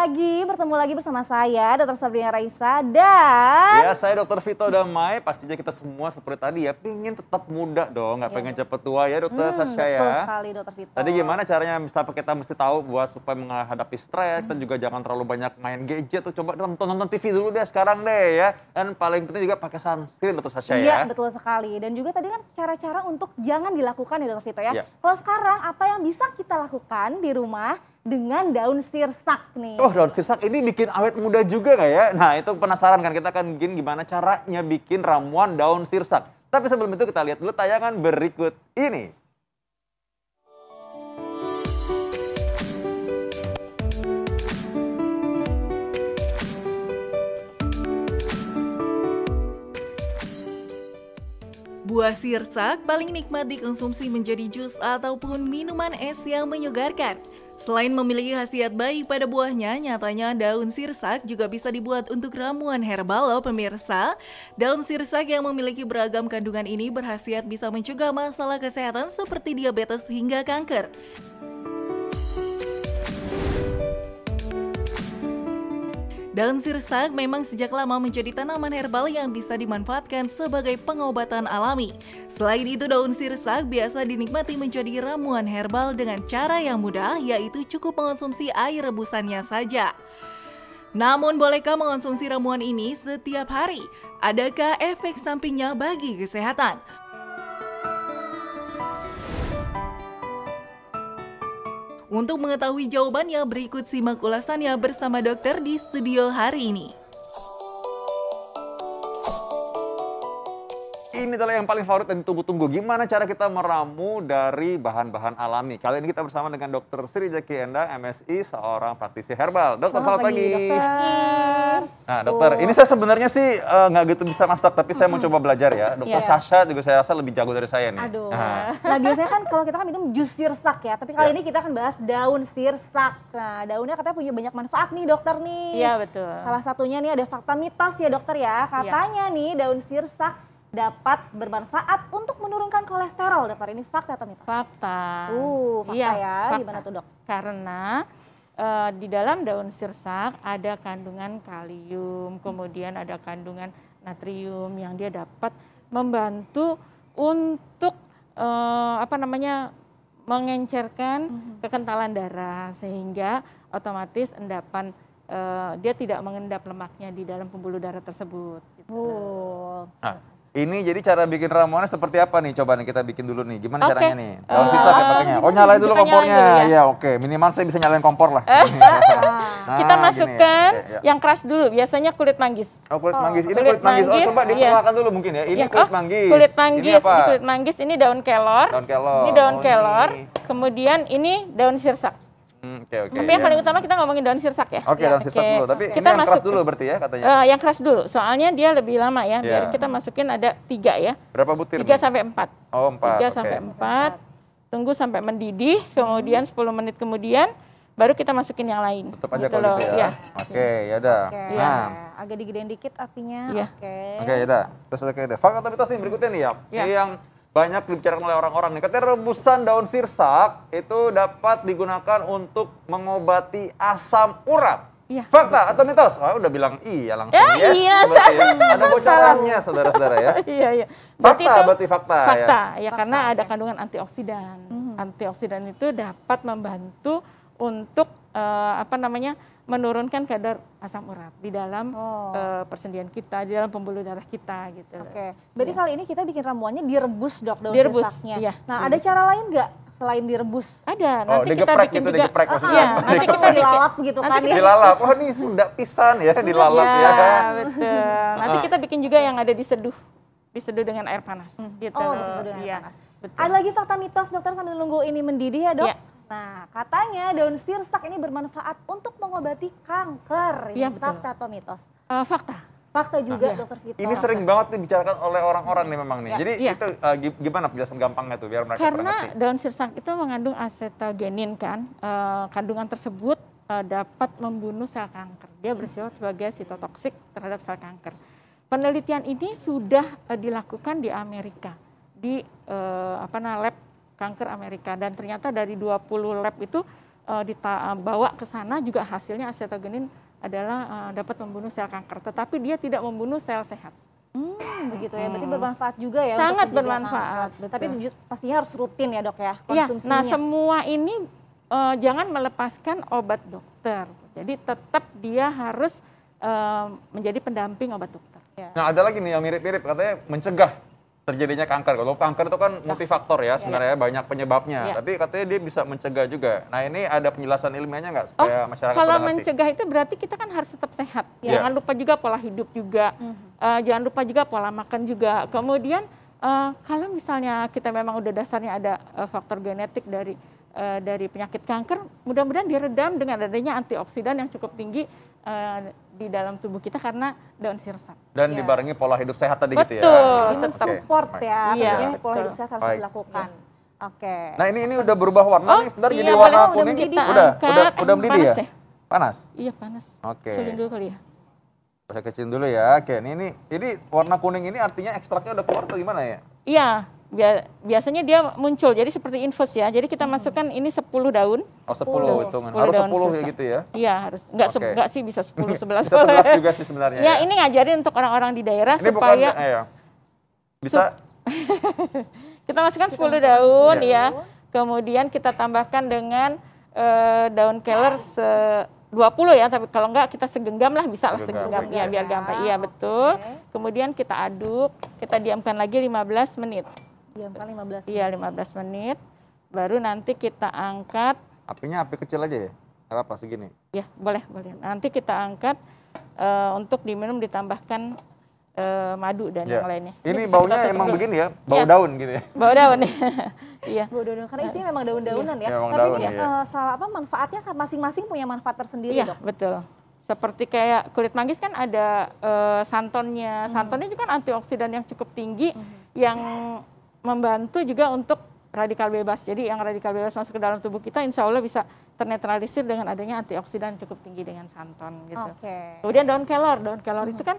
lagi, bertemu lagi bersama saya, Dr. Sabrina Raisa dan... Ya, saya Dr. Vito Damai, pastinya kita semua seperti tadi ya, pengen tetap muda dong, nggak pengen cepet tua ya Dokter Sasha ya. Betul sekali Dr. Vito. Tadi gimana caranya, kita mesti tahu buat supaya menghadapi stres, kita juga jangan terlalu banyak main gadget tuh, coba nonton TV dulu deh sekarang deh ya. Dan paling penting juga pakai sunscreen Dr. Sasha ya. Iya, betul sekali. Dan juga tadi kan cara-cara untuk jangan dilakukan ya Dr. Vito ya. Iya. Kalau sekarang apa yang bisa kita lakukan di rumah dengan daun sirsak nih? Oh, daun sirsak ini bikin awet muda juga nggak ya? Nah, itu penasaran kan, kita akan bikin gimana caranya bikin ramuan daun sirsak. Tapi sebelum itu kita lihat dulu tayangan berikut ini. Buah sirsak paling nikmat dikonsumsi menjadi jus ataupun minuman es yang menyegarkan. Selain memiliki khasiat baik pada buahnya, nyatanya daun sirsak juga bisa dibuat untuk ramuan herbal loh pemirsa. Daun sirsak yang memiliki beragam kandungan ini berkhasiat bisa mencegah masalah kesehatan seperti diabetes hingga kanker. Daun sirsak memang sejak lama menjadi tanaman herbal yang bisa dimanfaatkan sebagai pengobatan alami. Selain itu, daun sirsak biasa dinikmati menjadi ramuan herbal dengan cara yang mudah, yaitu cukup mengonsumsi air rebusannya saja. Namun, bolehkah mengonsumsi ramuan ini setiap hari? Adakah efek sampingnya bagi kesehatan? Untuk mengetahui jawabannya, berikut simak ulasannya bersama dokter di studio hari ini. Ini adalah yang paling favorit dan ditunggu-tunggu. Gimana cara kita meramu dari bahan-bahan alami? Kali ini kita bersama dengan Dr. Sri Jaki Enda, MSI, seorang praktisi herbal. Dokter, selamat pagi. Dokter. Nah, dokter, ini saya sebenarnya sih nggak gitu bisa masak, tapi saya mau coba belajar ya. Dokter Sasha juga saya rasa lebih jago dari saya nih. Aduh. Nah, biasanya kan kalau kita kan minum jus sirsak ya, tapi kali ini kita akan bahas daun sirsak. Nah, daunnya katanya punya banyak manfaat nih dokter nih. Iya, betul. Salah satunya nih ada fakta mitos ya dokter ya. Katanya nih daun sirsak dapat bermanfaat untuk menurunkan kolesterol. Dokter, ini fakta atau mitos? Fakta. Fakta Iya, ya. fakta. Gimana tuh dok? Karena di dalam daun sirsak ada kandungan kalium, kemudian ada kandungan natrium yang dia dapat membantu untuk mengencerkan kekentalan darah, sehingga otomatis endapan dia tidak mengendap lemaknya di dalam pembuluh darah tersebut. Gitu. Nah, ini jadi cara bikin ramuannya seperti apa nih? Coba nih kita bikin dulu nih. Gimana caranya nih? Daun sirsak ya pakainya. Oh, nyalain dulu kompornya. Ya, oke. Minimal saya bisa nyalain kompor lah. Nah, kita masukkan yang keras dulu. Biasanya kulit manggis. Oh, kulit manggis. Ini kulit manggis. Oh, coba diperkenalkan dulu mungkin ya. Ini kulit manggis. Kulit manggis. Ini Ini kulit manggis. Ini daun kelor. Daun kelor. Ini daun kelor. Kemudian ini daun sirsak. Oke. Tapi yang paling utama kita ngomongin daun sirsak ya. Oke, daun sirsak dulu. Tapi kita ini yang keras dulu berarti ya katanya. Yang keras dulu, soalnya dia lebih lama ya. Biar kita masukin ada 3 ya. Berapa butir? 3 sampai 4. Oh, 4. 3 sampai 4. Tunggu sampai mendidih, kemudian 10 menit kemudian baru kita masukin yang lain. Tetap aja kalau gitu ya. Oke, ya udah. Nah, agak digedein dikit apinya. Iya. Oke, ya udah. Terus oke. Fakta atau mitos nih berikutnya nih ya. Yang banyak dibicarakan oleh orang-orang nih. Katanya rebusan daun sirsak itu dapat digunakan untuk mengobati asam urat. Iya. Fakta atau mitos? Oh, udah bilang iya langsung. Yes. Iya, ada bocorannya saudara-saudara ya. Iya. Berarti fakta. Fakta ya, karena ada kandungan antioksidan. Antioksidan itu dapat membantu untuk menurunkan kadar asam urat di dalam persendian kita, di dalam pembuluh darah kita gitu. Oke. Berarti kali ini kita bikin ramuannya direbus dok, daun Direbus, sirsaknya. iya. Nah, ada cara lain nggak selain direbus? Ada. Nanti kita bikin gitu, juga digeprek maksudnya. Iya, nanti kita dilalap gitu kan ya. Dilalap. Wah, ini sudah pisan ya, dilalap ya. Betul. Nanti kita bikin juga yang ada diseduh. Diseduh dengan air panas gitu. Oh, diseduh dengan air panas. Betul. Ada lagi fakta mitos dokter sambil nunggu ini mendidih ya dok? Iya. Nah, katanya daun sirsak ini bermanfaat untuk mengobati kanker. Iya, betul. Fakta atau mitos? Fakta. Fakta juga dokter Vito. Ini sering banget dibicarakan oleh orang-orang nih memang nih. Jadi itu gimana penjelasan gampangnya tuh biar mereka Karena ngerti? daun sirsak itu mengandung acetogenin kan. Kandungan tersebut dapat membunuh sel kanker. Dia bersifat sebagai sitotoksik terhadap sel kanker. Penelitian ini sudah dilakukan di Amerika, di lab kanker Amerika, dan ternyata dari 20 lab itu bawa ke sana juga hasilnya acetogenin adalah dapat membunuh sel kanker, tetapi dia tidak membunuh sel sehat. Begitu ya, berarti bermanfaat juga ya. Sangat untuk mencegah bermanfaat, kanker. Tapi pastinya harus rutin ya dok ya Ya, konsumsinya. nah semua ini jangan melepaskan obat dokter. Jadi tetap dia harus menjadi pendamping obat dokter. Nah ada lagi nih yang mirip-mirip, katanya mencegah terjadinya kanker. Kalau kanker itu kan multifaktor ya sebenarnya, banyak penyebabnya. Ya. Tapi katanya dia bisa mencegah juga. Nah ini ada penjelasan ilmiahnya nggak supaya masyarakat Kalau pada ngerti? mencegah itu berarti kita kan harus tetap sehat. Ya. Jangan lupa juga pola hidup juga. Jangan lupa juga pola makan juga. Kemudian kalau misalnya kita memang udah dasarnya ada faktor genetik dari penyakit kanker, mudah-mudahan diredam dengan adanya antioksidan yang cukup tinggi di dalam tubuh kita karena daun sirsak. Dan dibarengi pola hidup sehat tadi gitu ya. Betul. Jadi tetap. mensupport ya, Iya, tentunya pola betul. hidup sehat harus Baik. dilakukan. Oke. Nah ini udah berubah warna nih, sebentar iya, jadi boleh. warna Udah kuning. mendidih. Udah Angkat. mendidih ya? Panas ya? Panas? Iya panas. Oke. Kecilin dulu kali ya. Saya kecilin dulu ya. Oke, ini warna kuning ini artinya ekstraknya udah keluar atau gimana ya? Iya, biasanya dia muncul. Jadi seperti infus ya. Jadi kita masukkan ini 10 daun. Oh 10 hitungan. 10 Harus daun 10 ya sirsak. gitu ya? Iya harus. Enggak Oke. enggak sih bisa 10 11 Bisa 11 juga sih sebenarnya Ya, ini ngajarin untuk orang-orang di daerah Ini bukan supaya ya. Bisa kita masukkan 10 daun Iya. ya. Kemudian kita tambahkan dengan daun keler 20 ya, tapi kalau enggak kita segenggam lah, bisa lah Segenggam, segenggam ya oke. biar gampang. Iya betul. Oke. Kemudian kita aduk, kita diamkan lagi 15 menit. Diamkan 15 Iya 15 menit. Baru nanti kita angkat. apinya api kecil aja ya? Nggak apa segini. Ya boleh. Nanti kita angkat untuk diminum ditambahkan madu dan Ya. yang lainnya. Ini bisa baunya kita tutup emang dulu. begini ya? Bau Iya. daun gitu ya? Bau daun. Iya. daun-daun karena isinya memang daun-daunan ya. Iya, memang Tapi daun, ini iya. manfaatnya masing-masing punya manfaat tersendiri Iya, dok. betul. Seperti kayak kulit manggis kan ada santonnya. Santonnya juga kan antioksidan yang cukup tinggi yang membantu juga untuk radikal bebas. Jadi yang radikal bebas masuk ke dalam tubuh kita insya Allah bisa ternetralisir dengan adanya antioksidan cukup tinggi dengan santon gitu. Oke. Kemudian daun kelor itu kan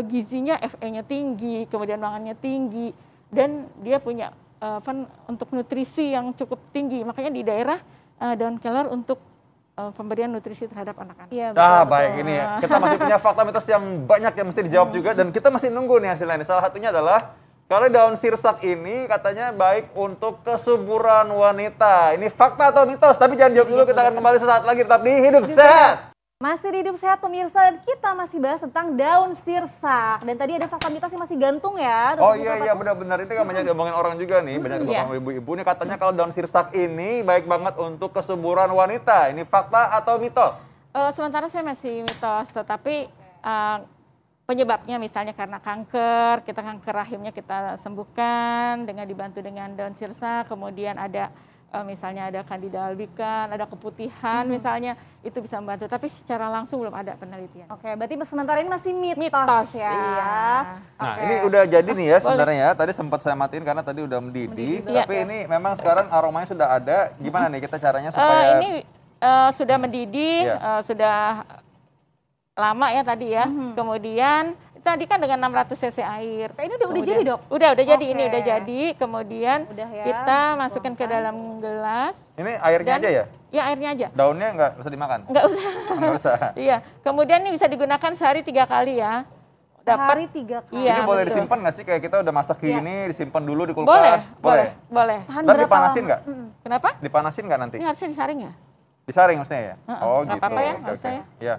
gizinya Fe-nya tinggi, kemudian mangannya tinggi dan dia punya untuk nutrisi yang cukup tinggi. Makanya di daerah daun kelor untuk pemberian nutrisi terhadap anak-anak. Iya, Baik ini ya. Kita masih punya fakta mitos yang banyak yang mesti dijawab juga dan kita masih nunggu nih hasilnya. Salah satunya adalah kalau daun sirsak ini katanya baik untuk kesuburan wanita. Ini fakta atau mitos? Tapi jangan jawab dulu, kita akan kembali sesaat lagi tetap di Hidup Sehat. Masih di Hidup Sehat pemirsa, dan kita masih bahas tentang daun sirsak. Dan tadi ada fakta mitos yang masih gantung ya. Oh iya benar-benar itu kan banyak diomongin orang juga nih, banyak diomongin ibu-ibu nih katanya kalau daun sirsak ini baik banget untuk kesuburan wanita. Ini fakta atau mitos? Sementara saya masih mitos, tetapi penyebabnya misalnya karena kanker, kita kanker rahimnya kita sembuhkan dengan dibantu dengan daun sirsak, kemudian ada misalnya ada Candida albicans, ada keputihan misalnya, itu bisa membantu. Tapi secara langsung belum ada penelitian. Oke, berarti sementara ini masih mitos, Mitos, ya. iya. Nah Oke. ini udah jadi nih ya sebenarnya ya. Tadi sempat saya matiin karena tadi udah mendidih. Iya. Tapi ini memang sekarang aromanya sudah ada. Gimana nih kita caranya supaya... Ini sudah mendidih, Iya. sudah lama ya tadi ya. Kemudian tadi kan dengan 600 cc air. Oke, ini udah jadi dok? Udah jadi, ini Oke. udah jadi. Kemudian Udah ya, kita bisa masukkan ke dalam gelas. Ini airnya aja ya? Ya airnya aja. Daunnya nggak usah dimakan? Nggak usah. Nggak usah. Iya. Kemudian ini bisa digunakan sehari 3 kali ya. Hari 3 kali. Iya, Ini boleh betul. disimpan nggak sih? Kayak kita udah masak gini, disimpan dulu di Boleh, kulkas? boleh. Tahan Ntar berapa dipanasin lama? nggak? Kenapa? Dipanasin nggak nanti? Ini harusnya disaring ya? Disaring maksudnya ya? Oh nggak gitu. apa-apa ya, Oke, nggak usah oke. ya. Iya.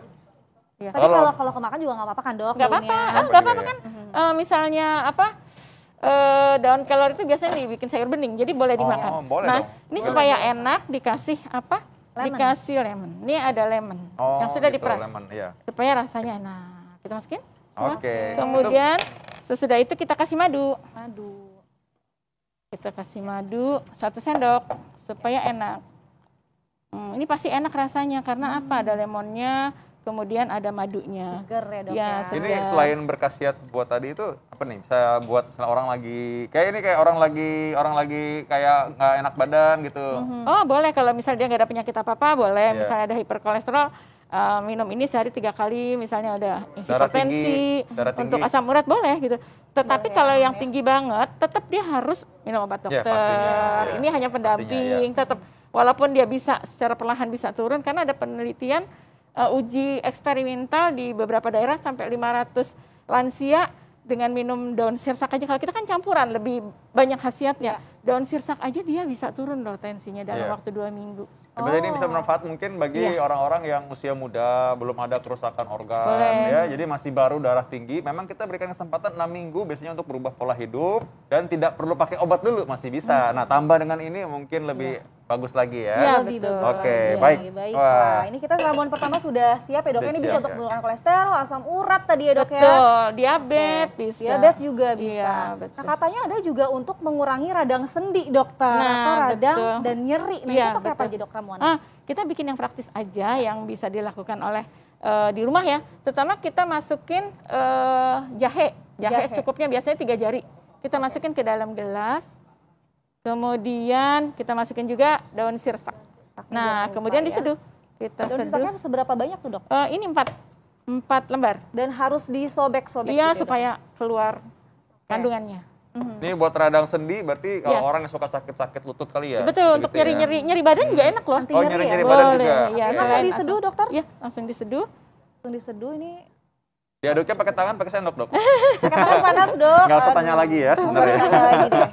Iya. Tapi kalau kemakan juga nggak apa-apa kan dok? Nggak apa-apa, daunnya? nggak apa-apa Iya. kan. Misalnya apa? Daun kelor itu biasanya dibikin sayur bening, jadi boleh dimakan. boleh Nah, dong. ini Boleh. supaya enak dikasih apa? Lemon. Dikasih lemon. Ini ada lemon Oh, yang sudah gitu, diperas. lemon, iya. Supaya rasanya enak. Kita masukin. semua. Oke. Kemudian sesudah itu kita kasih madu. Aduh. Kita kasih madu 1 sendok supaya enak. Ini pasti enak rasanya karena apa? Ada lemonnya, kemudian ada madunya. Seger ya dok Ya, ya. seger. Ini selain berkhasiat buat tadi itu apa nih? Bisa buat misalnya orang lagi kayak orang lagi kayak nggak enak badan gitu. Oh boleh, kalau misalnya dia nggak ada penyakit apa-apa boleh. Iya. Misalnya ada hiperkolesterol, minum ini sehari 3 kali. Misalnya ada Darah hipertensi, tinggi. untuk asam urat boleh gitu. Tetapi kalau yang tinggi banget, tetap dia harus minum obat Ya, dokter. pastinya, ya. Ini hanya pendamping, Pastinya, ya. tetap walaupun dia bisa secara perlahan bisa turun, karena ada penelitian uji eksperimental di beberapa daerah sampai 500 lansia dengan minum daun sirsak aja. Kalau kita kan campuran, lebih banyak khasiatnya. Daun sirsak aja dia bisa turun loh tensinya dalam waktu 2 minggu. Berarti ini bisa bermanfaat mungkin bagi orang-orang yang usia muda, belum ada kerusakan organ, ya, jadi masih baru, darah tinggi. Memang kita berikan kesempatan 6 minggu biasanya untuk berubah pola hidup dan tidak perlu pakai obat dulu, masih bisa. Nah, tambah dengan ini mungkin lebih bagus lagi ya. Iya, Lebih betul. bagus Oke, lagi. baik. Baik. Wah. Wah, ini kita ramuan pertama sudah siap ya dok. Sudah Ini siap, bisa untuk ya. menurunkan kolesterol, asam urat tadi ya dok ya. Betul, diabetes bisa. Diabetes juga bisa. Iya, betul. Nah katanya ada juga untuk mengurangi radang sendi dokter Nah, atau radang betul. dan nyeri. Nah Iya, itu pakai apa betul. aja dok ramuan? Kita bikin yang praktis aja yang bisa dilakukan oleh di rumah ya. Terutama kita masukin jahe secukupnya, biasanya 3 jari. Kita masukin ke dalam gelas. Kemudian kita masukin juga daun sirsak. Nah, kemudian diseduh. Kita Daun seduh. sirsaknya seberapa banyak tuh dok? Ini 4 lembar. Dan harus disobek-sobek Iya, gitu ya, Dok? supaya keluar kandungannya. Ini buat radang sendi, berarti kalau orang yang suka sakit-sakit lutut kali ya. Betul, gitu untuk ya. nyeri badan juga enak loh. Anti Oh, nyeri nyeri-nyeri ya? badan Boleh, juga. iya, Oke. Langsung selain diseduh asam. dokter? Iya, langsung diseduh. Langsung diseduh ini. Diaduknya pakai tangan, pakai sendok dok. Pakai tangan panas dok. Nggak usah tanya lagi ya Nggak usah sebenarnya. tanya lagi deh.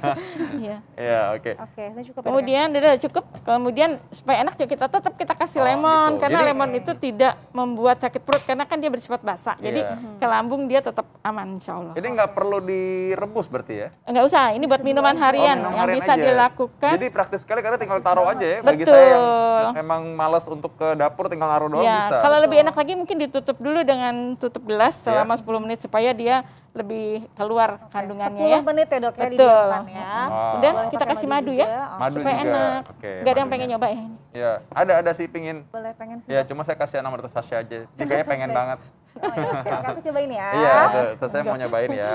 Iya. Iya, oke. Oke, ini cukup ya, Dok, ya? Kemudian udah cukup. Kemudian supaya enak juga kita kasih Oh, lemon, gitu. karena Jadi- lemon itu tidak membuat sakit perut karena kan dia bersifat basah. Jadi Iya. ke lambung dia tetap aman insya Allah. Ini nggak perlu direbus berarti ya? Enggak usah, ini buat minuman harian minum yang harian bisa aja. dilakukan. Jadi praktis sekali karena tinggal taruh aja ya. Bagi Betul. saya yang emang malas untuk ke dapur tinggal naruh doang Ya, bisa. kalau lebih enak lagi mungkin ditutup dulu dengan tutup gelas selama Iya. 10 menit supaya dia lebih keluar kandungannya 10 ya. menit ya dok ya Betul. didiamkan ya. Wow. Kemudian Boleh kita pakai kasih madu juga. ya, Madu supaya juga. enak. Oke, Gak ada yang madunya. pengen nyoba ya ini. Ya, ada sih pingin. Boleh pengen sih. Ya, Dok. cuma saya kasih nama Tasya aja. Dia kayaknya pengen banget. Oh, ya. Oke, aku cobain ya. Iya, tuh saya mau nyobain ya.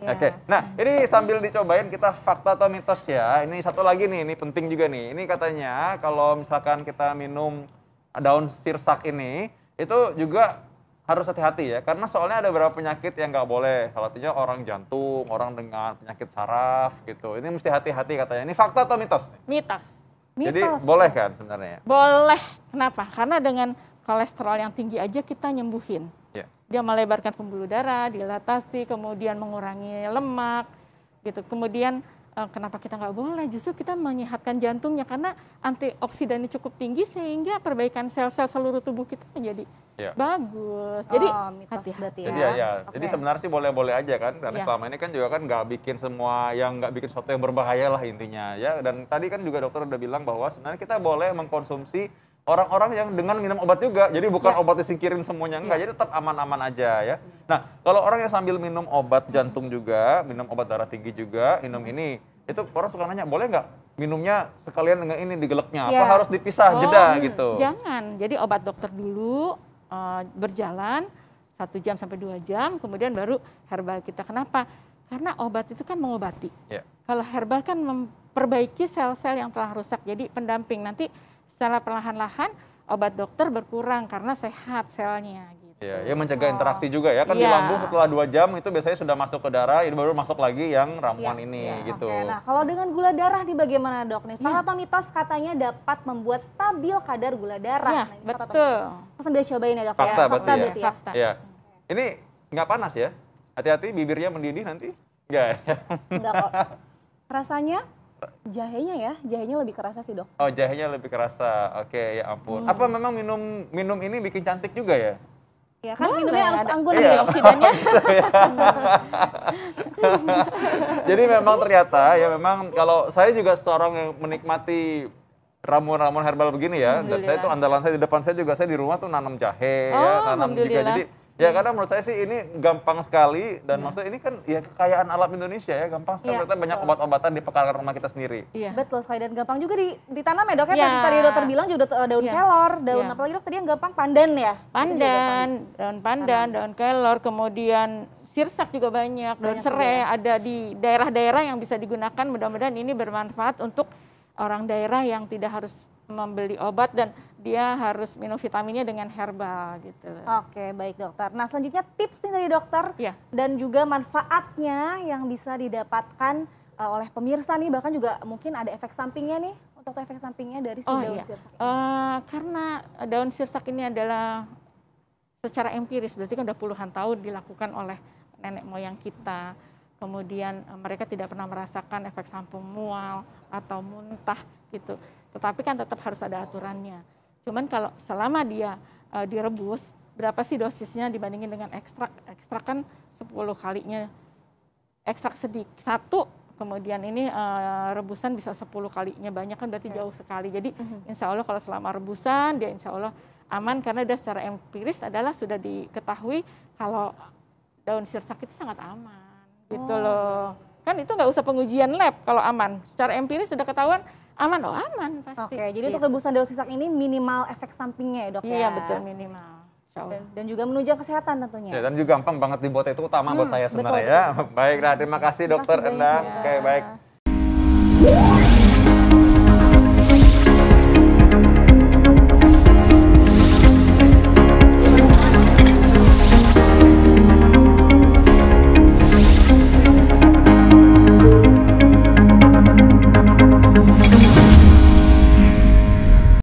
Oke, nah ini sambil dicobain kita fakta atau mitos ya. Ini satu lagi nih, ini penting juga nih. Ini katanya kalau misalkan kita minum daun sirsak ini, itu juga harus hati-hati ya. Karena soalnya ada beberapa penyakit yang nggak boleh. Salah satunya orang jantung, orang dengan penyakit saraf gitu. Ini mesti hati-hati katanya. Ini fakta atau mitos? Mitos. Jadi Mitos. boleh kan sebenarnya? Boleh. Kenapa? Karena dengan kolesterol yang tinggi aja kita nyembuhin. Ya. Dia melebarkan pembuluh darah, dilatasi, kemudian mengurangi lemak, gitu. Kemudian kenapa kita nggak boleh? Justru kita menyehatkan jantungnya karena antioksidannya cukup tinggi sehingga perbaikan sel-sel seluruh tubuh kita menjadi Ya. bagus. Jadi mitos hati-hati. berarti ya. Jadi ya, Oke. jadi sebenarnya sih boleh-boleh aja kan, karena Iya. selama ini kan juga kan nggak bikin semua yang nggak bikin sesuatu yang berbahaya lah intinya ya. Dan tadi kan juga dokter udah bilang bahwa sebenarnya kita boleh mengkonsumsi orang-orang yang dengan minum obat juga. Jadi bukan obat disingkirin semuanya enggak, jadi tetap aman-aman aja ya. Nah, kalau orang yang sambil minum obat jantung juga, minum obat darah tinggi juga, minum ini, itu orang suka nanya, boleh nggak minumnya sekalian dengan ini digeleknya? Apa Iya. harus dipisah jeda gitu? Jangan. Jadi obat dokter dulu berjalan 1 jam sampai 2 jam, kemudian baru herbal kita. Kenapa? Karena obat itu kan mengobati. Ya. Kalau herbal kan memperbaiki sel-sel yang telah rusak. Jadi pendamping nanti secara perlahan-lahan obat dokter berkurang karena sehat selnya. Gitu. Ya mencegah interaksi juga ya. Kan di Iya. lambung setelah 2 jam itu biasanya sudah masuk ke darah, ini baru masuk lagi yang ramuan Iya, ini iya. gitu. Oke, nah kalau dengan gula darah nih bagaimana dok nih? Fakta atau mitos katanya dapat membuat stabil kadar gula darah. Iya, Nah, ini fakta atau betul. mitos? Langsung dia cobain ya dok Fakta ya. berarti ya? berarti ya. Fakta. Iya. Ini nggak panas ya? Hati-hati bibirnya mendidih nanti. Enggak ya? Enggak kok. Rasanya jahenya lebih kerasa sih dok. Oh, jahenya lebih kerasa. Oke, ya ampun. Apa memang minum ini bikin cantik juga ya? Ya kan Boleh, minumnya harus ada anggun Iya. ya. antioksidannya. Jadi memang ternyata ya memang kalau saya juga seorang yang menikmati ramuan-ramuan herbal begini ya, dan saya tuh andalan saya di depan saya juga, saya di rumah tuh nanam jahe ya, nanam juga. alhamdulillah. Jadi ya karena menurut saya sih ini gampang sekali dan maksudnya ini kan ya kekayaan alam Indonesia ya, gampang sekali. Iya, Ternyata banyak betul. obat-obatan di pekarangan rumah kita sendiri. Iya. Betul sekali dan gampang juga ditanam ya dok ya. Iya. Tadi dokter bilang juga daun Iya. kelor, daun Iya. apalagi dok tadi yang gampang pandan ya. Pandan, daun kelor, kemudian sirsak juga banyak, daun Banyak serai ada di daerah-daerah yang bisa digunakan. Mudah-mudahan ini bermanfaat untuk orang daerah yang tidak harus membeli obat dan dia harus minum vitaminnya dengan herbal gitu. Oke, baik dokter. Nah, selanjutnya tips nih dari dokter Iya. dan juga manfaatnya yang bisa didapatkan oleh pemirsa nih, bahkan juga mungkin ada efek sampingnya nih, untuk efek sampingnya dari si daun sirsak ini? Karena daun sirsak ini adalah secara empiris, berarti kan udah puluhan tahun dilakukan oleh nenek moyang kita. Kemudian mereka tidak pernah merasakan efek samping mual atau muntah gitu. Tetapi kan tetap harus ada aturannya. Cuman kalau selama dia direbus, berapa sih dosisnya dibandingin dengan ekstrak? Ekstrak kan 10 kalinya. Ekstrak sedikit, 1, kemudian ini rebusan bisa 10 kalinya, banyak kan berarti jauh sekali. Jadi insya Allah kalau selama rebusan dia insya Allah aman, karena dia secara empiris adalah sudah diketahui kalau daun sirsak itu sangat aman. Gitu loh. Kan itu nggak usah pengujian lab kalau aman. Secara empiris sudah ketahuan aman, aman pasti. Oke, jadi untuk rebusan daun sirsak ini minimal efek sampingnya ya dok ya? Iya betul, minimal. Dan juga menunjang kesehatan tentunya. Ya, dan juga gampang banget dibuat, itu utama buat saya sebenarnya ya. Baik, nah terima kasih dokter Endang. Oke, baik.